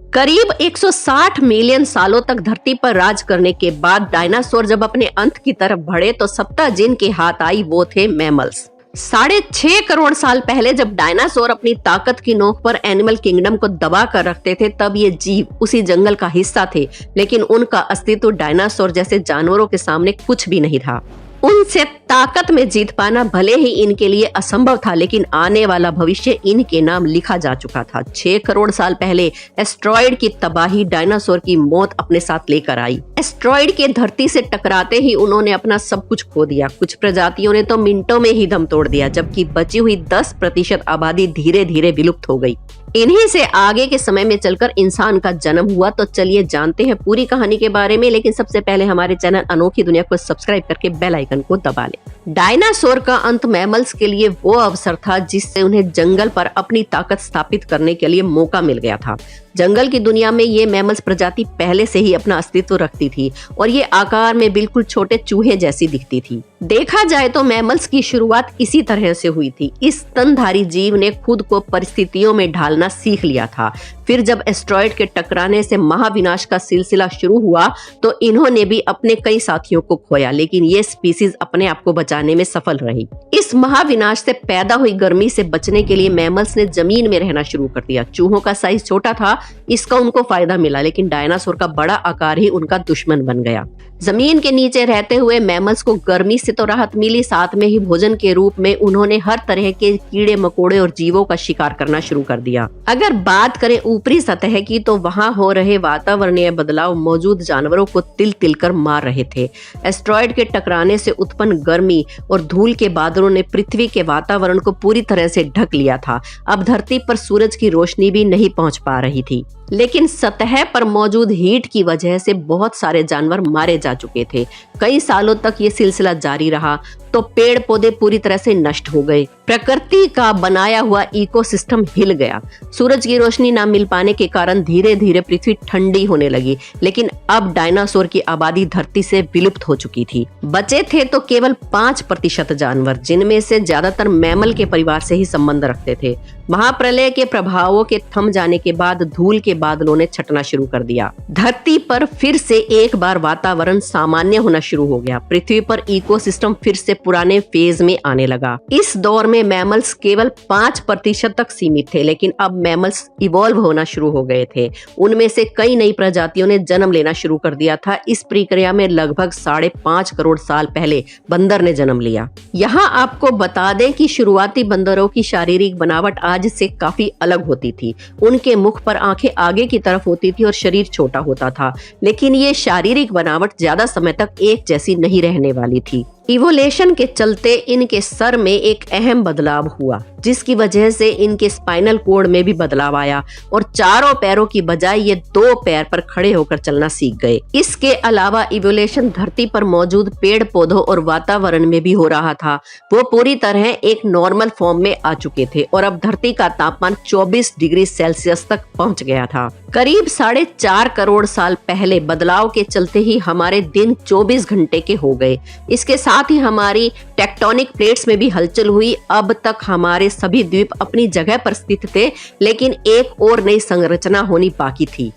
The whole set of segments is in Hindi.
करीब 160 मिलियन सालों तक धरती पर राज करने के बाद डायनासोर जब अपने अंत की तरफ बढ़े तो सत्ता जिनके हाथ आई वो थे मैमल्स। 6.5 करोड़ साल पहले जब डायनासोर अपनी ताकत की नोक पर एनिमल किंगडम को दबा कर रखते थे तब ये जीव उसी जंगल का हिस्सा थे, लेकिन उनका अस्तित्व डायनासोर जैसे जानवरों के सामने कुछ भी नहीं था। उनसे ताकत में जीत पाना भले ही इनके लिए असंभव था, लेकिन आने वाला भविष्य इनके नाम लिखा जा चुका था। 6 करोड़ साल पहले एस्ट्रॉइड की तबाही डायनासोर की मौत अपने साथ लेकर आई। एस्ट्रॉइड के धरती से टकराते ही उन्होंने अपना सब कुछ खो दिया। कुछ प्रजातियों ने तो मिनटों में ही दम तोड़ दिया, जबकि बची हुई 10% आबादी धीरे धीरे विलुप्त हो गई। इन्हीं से आगे के समय में चलकर इंसान का जन्म हुआ। तो चलिए जानते हैं पूरी कहानी के बारे में, लेकिन सबसे पहले हमारे चैनल अनोखी दुनिया को सब्सक्राइब करके बेल आइकन को दबा लें। डायनासोर का अंत मैमल्स के लिए वो अवसर था जिससे उन्हें जंगल पर अपनी ताकत स्थापित करने के लिए मौका मिल गया था। जंगल की दुनिया में ये मैमल्स प्रजाति पहले से ही अपना अस्तित्व रखती थी और ये आकार में बिल्कुल छोटे चूहे जैसी दिखती थी। देखा जाए तो मैमल्स की शुरुआत इसी तरह से हुई थी। इस स्तनधारी जीव ने खुद को परिस्थितियों में ढालना सीख लिया था। फिर जब एस्ट्रॉइड के टकराने से महाविनाश का सिलसिला शुरू हुआ तो इन्होंने भी अपने कई साथियों को खोया, लेकिन ये स्पीसीज अपने आप को बचाने में सफल रही। इस महाविनाश से पैदा हुई गर्मी से बचने के लिए मैमल्स ने जमीन में रहना शुरू कर दिया। चूहों का साइज छोटा था, इसका उनको फायदा मिला, लेकिन डायनासोर का बड़ा आकार ही उनका दुश्मन बन गया। जमीन के नीचे रहते हुए मैमल्स को गर्मी से तो राहत मिली, साथ में ही भोजन के रूप में उन्होंने हर तरह के कीड़े मकोड़े और जीवों का शिकार करना शुरू कर दिया। अगर बात करें ऊपरी सतह की तो वहां हो रहे वातावरणीय बदलाव मौजूद जानवरों को तिल तिल कर मार रहे थे। एस्ट्रॉइड के टकराने से उत्पन्न गर्मी और धूल के बादलों ने पृथ्वी के वातावरण को पूरी तरह से ढक लिया था। अब धरती पर सूरज की रोशनी भी नहीं पहुंच पा रही थी, लेकिन सतह पर मौजूद हीट की वजह से बहुत सारे जानवर मारे जा चुके थे। कई सालों तक ये सिलसिला जारी रहा तो पेड़ पौधे पूरी तरह से नष्ट हो गए। प्रकृति का बनाया हुआ इकोसिस्टम हिल गया। सूरज की रोशनी न मिल पाने के कारण धीरे धीरे पृथ्वी ठंडी होने लगी, लेकिन अब डायनासोर की आबादी धरती से विलुप्त हो चुकी थी। बचे थे तो केवल 5% जानवर, जिनमें से ज्यादातर मैमल के परिवार से ही संबंध रखते थे। महाप्रलय के प्रभावों के थम जाने के बाद धूल के बादलों ने छटना शुरू कर दिया। धरती पर फिर से एक बार वातावरण सामान्य होना शुरू हो गया। पृथ्वी पर इकोसिस्टम फिर से पुराने फेज में आने लगा। इस दौर में मैमल्स केवल 5% तक सीमित थे, लेकिन अब मैमल्स इवॉल्व होना शुरू हो गए थे। उनमें से कई नई प्रजातियों ने जन्म लेना शुरू कर दिया था। इस प्रक्रिया में लगभग 5.5 करोड़ साल पहले बंदर ने जन्म लिया। यहाँ आपको बता दें कि शुरुआती बंदरों की शारीरिक बनावट आज से काफी अलग होती थी। उनके मुख पर आंखें आगे की तरफ होती थी और शरीर छोटा होता था, लेकिन ये शारीरिक बनावट ज्यादा समय तक एक जैसी नहीं रहने वाली थी। इवोल्यूशन के चलते इनके सर में एक अहम बदलाव हुआ, जिसकी वजह से इनके स्पाइनल कोड में भी बदलाव आया और चारों पैरों की बजाय ये 2 पैर पर खड़े होकर चलना सीख गए। इसके अलावा इवोल्यूशन धरती पर मौजूद पेड़ पौधों और वातावरण में भी हो रहा था। वो पूरी तरह एक नॉर्मल फॉर्म में आ चुके थे और अब धरती का तापमान 24 डिग्री सेल्सियस तक पहुंच गया था। करीब 4.5 करोड़ साल पहले बदलाव के चलते ही हमारे दिन 24 घंटे के हो गए। इसके साथ ही हमारी टेक्टोनिक प्लेट्स में भी हलचल हुई। अब तक हमारे सभी द्वीप अपनी जगह पर स्थित थे, लेकिन एक और नई संरचना होनी बाकी थी,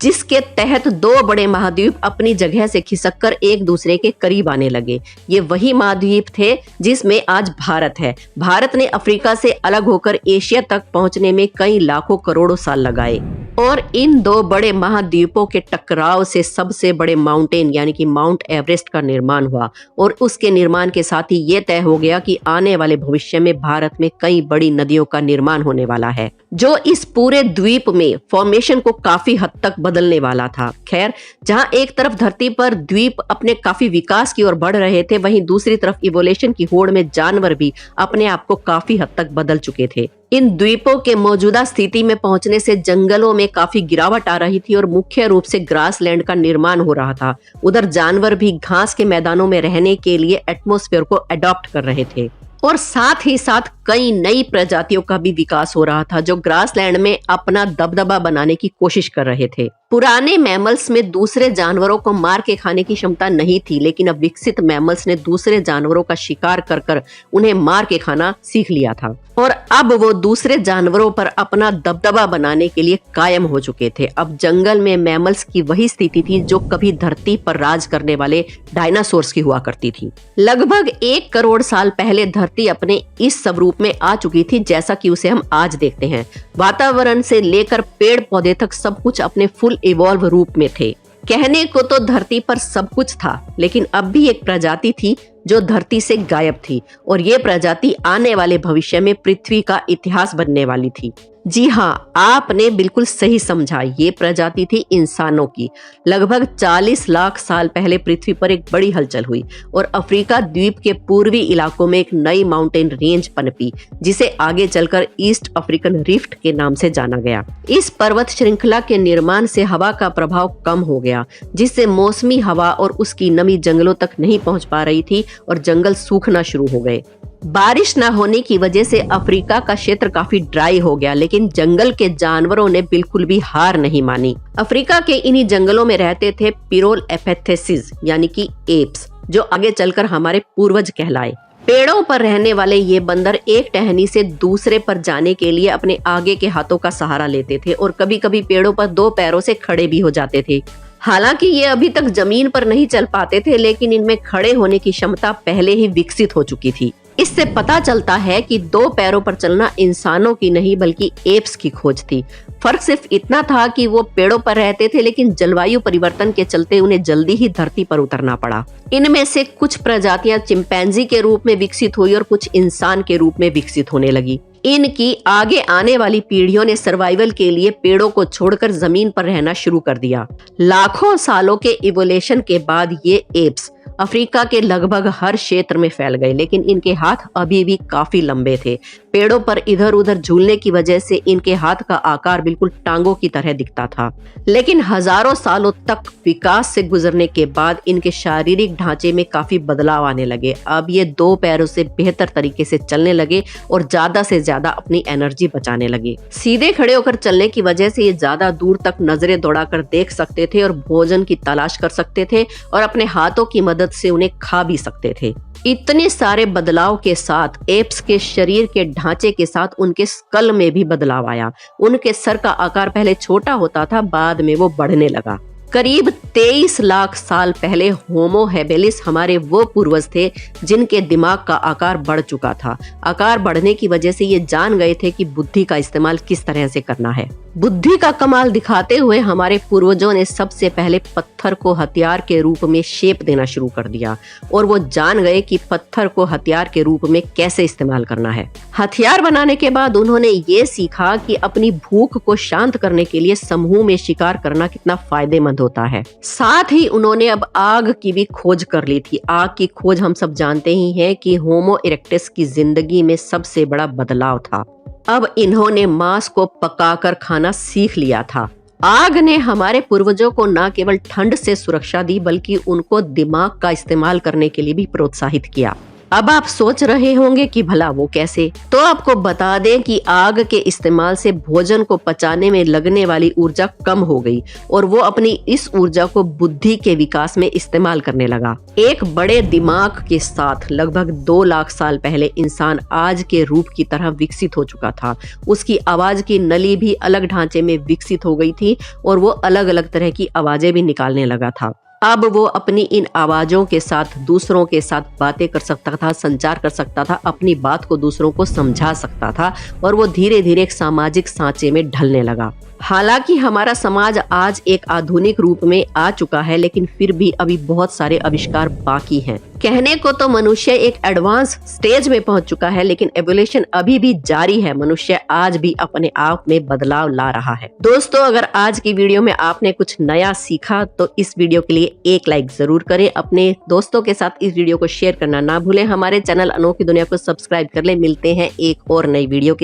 जिसके तहत 2 बड़े महाद्वीप अपनी जगह से खिसककर एक दूसरे के करीब आने लगे। ये वही महाद्वीप थे जिसमें आज भारत है। भारत ने अफ्रीका से अलग होकर एशिया तक पहुंचने में कई लाखों करोड़ों साल लगाए और इन 2 बड़े महाद्वीपों के टकराव से सबसे बड़े माउंटेन यानी कि माउंट एवरेस्ट का निर्माण हुआ और उसके निर्माण के साथ ही ये तय हो गया कि आने वाले भविष्य में भारत में कई बड़ी नदियों का निर्माण होने वाला है, जो इस पूरे द्वीप में फॉर्मेशन को काफी हद तक बदलने वाला था। खैर, जहां एक तरफ धरती पर द्वीप अपने काफी विकास की ओर बढ़ रहे थे, वहीं दूसरी तरफ इवोल्यूशन की होड़ में जानवर भी अपने आप को काफी हद तक बदल चुके थे। इन द्वीपों के मौजूदा स्थिति में पहुंचने से जंगलों में काफी गिरावट आ रही थी और मुख्य रूप से ग्रासलैंड का निर्माण हो रहा था। उधर जानवर भी घास के मैदानों में रहने के लिए एटमॉस्फेयर को अडॉप्ट कर रहे थे। और साथ ही साथ कई नई प्रजातियों का भी विकास हो रहा था जो ग्रासलैंड में अपना दबदबा बनाने की कोशिश कर रहे थे। पुराने मैमल्स में दूसरे जानवरों को मार के खाने की क्षमता नहीं थी, लेकिन अब विकसित मैमल्स ने दूसरे जानवरों का शिकार कर कर उन्हें मार के खाना सीख लिया था और अब वो दूसरे जानवरों पर अपना दबदबा बनाने के लिए कायम हो चुके थे। अब जंगल में मैमल्स की वही स्थिति थी जो कभी धरती पर राज करने वाले डायनासोर्स की हुआ करती थी। लगभग 1 करोड़ साल पहले धरती अपने इस स्वरूप में आ चुकी थी जैसा कि उसे हम आज देखते हैं। वातावरण से लेकर पेड़ पौधे तक सब कुछ अपने फुल इवॉल्व रूप में थे। कहने को तो धरती पर सब कुछ था, लेकिन अब भी एक प्रजाति थी जो धरती से गायब थी और ये प्रजाति आने वाले भविष्य में पृथ्वी का इतिहास बनने वाली थी। जी हाँ, आपने बिल्कुल सही समझा, ये प्रजाति थी इंसानों की। लगभग 40 लाख साल पहले पृथ्वी पर एक बड़ी हलचल हुई और अफ्रीका द्वीप के पूर्वी इलाकों में एक नई माउंटेन रेंज पनपी जिसे आगे चलकर ईस्ट अफ्रीकन रिफ्ट के नाम से जाना गया। इस पर्वत श्रृंखला के निर्माण से हवा का प्रभाव कम हो गया, जिससे मौसमी हवा और उसकी नमी जंगलों तक नहीं पहुंच पा रही थी और जंगल सूखना शुरू हो गए। बारिश न होने की वजह से अफ्रीका का क्षेत्र काफी ड्राई हो गया, लेकिन जंगल के जानवरों ने बिल्कुल भी हार नहीं मानी। अफ्रीका के इन्हीं जंगलों में रहते थे पिरोलएपिथेसिस यानी कि एप्स, जो आगे चलकर हमारे पूर्वज कहलाए। पेड़ों पर रहने वाले ये बंदर एक टहनी से दूसरे पर जाने के लिए अपने आगे के हाथों का सहारा लेते थे और कभी कभी पेड़ों पर 2 पैरों से खड़े भी हो जाते थे। हालांकि ये अभी तक जमीन पर नहीं चल पाते थे, लेकिन इनमें खड़े होने की क्षमता पहले ही विकसित हो चुकी थी। इससे पता चलता है कि 2 पैरों पर चलना इंसानों की नहीं बल्कि एप्स की खोज थी। फर्क सिर्फ इतना था कि वो पेड़ों पर रहते थे, लेकिन जलवायु परिवर्तन के चलते उन्हें जल्दी ही धरती पर उतरना पड़ा। इनमें से कुछ प्रजातियां चिंपैंजी के रूप में विकसित हुई और कुछ इंसान के रूप में विकसित होने लगी। इनकी आगे आने वाली पीढ़ियों ने सर्वाइवल के लिए पेड़ों को छोड़कर जमीन पर रहना शुरू कर दिया। लाखों सालों के इवोल्यूशन के बाद ये एप्स अफ्रीका के लगभग हर क्षेत्र में फैल गए, लेकिन इनके हाथ अभी भी काफी लंबे थे। पेड़ों पर इधर उधर झूलने की वजह से इनके हाथ का आकार बिल्कुल टांगों की तरह दिखता था, लेकिन हजारों सालों तक विकास से गुजरने के बाद इनके शारीरिक ढांचे में काफी बदलाव आने लगे। अब ये 2 पैरों से बेहतर तरीके से चलने लगे और ज्यादा से ज्यादा अपनी एनर्जी बचाने लगे। सीधे खड़े होकर चलने की वजह से ये ज्यादा दूर तक नजरें दौड़ाकर देख सकते थे और भोजन की तलाश कर सकते थे और अपने हाथों की मदद से उन्हें खा भी सकते थे। इतने सारे बदलाव के साथ एप्स के शरीर के ढांचे के साथ उनके स्कल में भी बदलाव आया। उनके सर का आकार पहले छोटा होता था, बाद में वो बढ़ने लगा। करीब 23 लाख साल पहले होमो हेबिलिस हमारे वो पूर्वज थे जिनके दिमाग का आकार बढ़ चुका था। आकार बढ़ने की वजह से ये जान गए थे कि बुद्धि का इस्तेमाल किस तरह से करना है। बुद्धि का कमाल दिखाते हुए हमारे पूर्वजों ने सबसे पहले पत्थर को हथियार के रूप में शेप देना शुरू कर दिया और वो जान गए कि पत्थर को हथियार के रूप में कैसे इस्तेमाल करना है। हथियार बनाने के बाद उन्होंने ये सीखा कि अपनी भूख को शांत करने के लिए समूह में शिकार करना कितना फायदेमंद होता है। साथ ही उन्होंने अब आग की भी खोज कर ली थी। आग की खोज हम सब जानते ही हैं कि होमो इरेक्टस की जिंदगी में सबसे बड़ा बदलाव था। अब इन्होंने मांस को पकाकर खाना सीख लिया था। आग ने हमारे पूर्वजों को न केवल ठंड से सुरक्षा दी बल्कि उनको दिमाग का इस्तेमाल करने के लिए भी प्रोत्साहित किया। अब आप सोच रहे होंगे कि भला वो कैसे? तो आपको बता दें कि आग के इस्तेमाल से भोजन को पचाने में लगने वाली ऊर्जा कम हो गई और वो अपनी इस ऊर्जा को बुद्धि के विकास में इस्तेमाल करने लगा। एक बड़े दिमाग के साथ लगभग 2 लाख साल पहले इंसान आज के रूप की तरह विकसित हो चुका था। उसकी आवाज की नली भी अलग ढांचे में विकसित हो गई थी और वो अलग अलग तरह की आवाजें भी निकालने लगा था। अब वो अपनी इन आवाजों के साथ दूसरों के साथ बातें कर सकता था, संचार कर सकता था, अपनी बात को दूसरों को समझा सकता था और वो धीरे धीरे एक सामाजिक सांचे में ढलने लगा। हालांकि हमारा समाज आज एक आधुनिक रूप में आ चुका है, लेकिन फिर भी अभी बहुत सारे आविष्कार बाकी हैं। कहने को तो मनुष्य एक एडवांस स्टेज में पहुंच चुका है, लेकिन एवोल्यूशन अभी भी जारी है। मनुष्य आज भी अपने आप में बदलाव ला रहा है। दोस्तों, अगर आज की वीडियो में आपने कुछ नया सीखा तो इस वीडियो के लिए एक लाइक जरूर करें। अपने दोस्तों के साथ इस वीडियो को शेयर करना ना भूलें। हमारे चैनल अनोखी दुनिया को सब्सक्राइब कर ले। मिलते हैं एक और नई वीडियो के